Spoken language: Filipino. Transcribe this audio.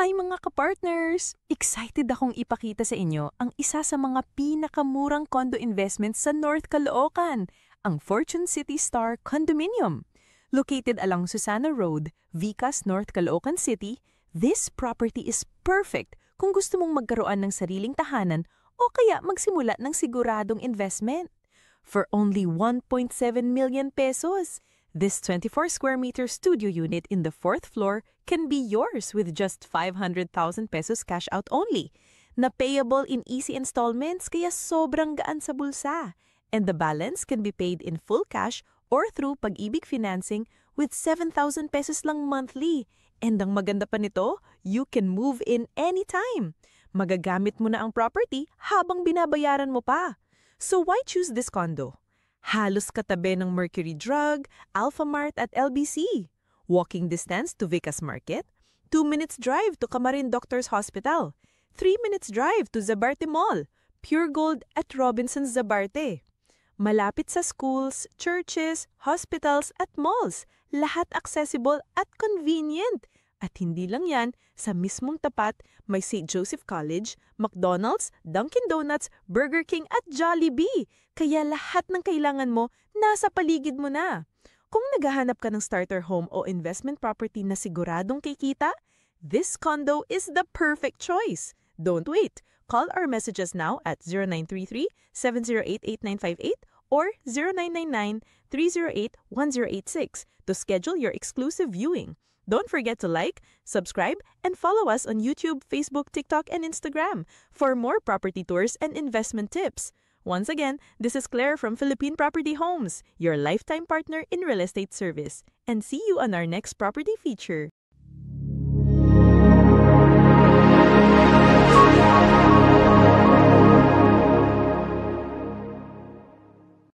Hi mga kapartners! Excited akong ipakita sa inyo ang isa sa mga pinakamurang condo investments sa North Caloocan, ang Fortune City Star Condominium. Located along Susana Road, Vicas, North Caloocan City, this property is perfect kung gusto mong magkaroon ng sariling tahanan o kaya magsimula ng siguradong investment. For only 1.7 million pesos, this 24 square meter studio unit in the 4th floor can be yours with just 500,000 pesos cash out only, na payable in easy installments kaya sobrang gaan sa bulsa. And the balance can be paid in full cash or through Pag-ibig financing with 7,000 pesos lang monthly. And ang maganda pa nito, you can move in anytime. Magagamit mo na ang property habang binabayaran mo pa. So why choose this condo? Halos katabi ng Mercury Drug, Alpha Mart at LBC. Walking distance to Vicas Market, 2 minutes drive to Camarin Doctors Hospital, 3 minutes drive to Zabarte Mall, Pure Gold at Robinsons Zabarte. Malapit sa schools, churches, hospitals at malls, lahat accessible at convenient. At hindi lang yan, sa mismong tapat may St. Joseph College, McDonald's, Dunkin' Donuts, Burger King at Jollibee. Kaya lahat ng kailangan mo nasa paligid mo na. Kung naghahanap ka ng starter home o investment property na siguradong kikita, this condo is the perfect choice. Don't wait. Call or message us now at 0933-708-8958 or 0999-308-1086 to schedule your exclusive viewing. Don't forget to like, subscribe, and follow us on YouTube, Facebook, TikTok, and Instagram for more property tours and investment tips. Once again, this is Claire from Philippine Property Homes, your lifetime partner in real estate service. And see you on our next property feature.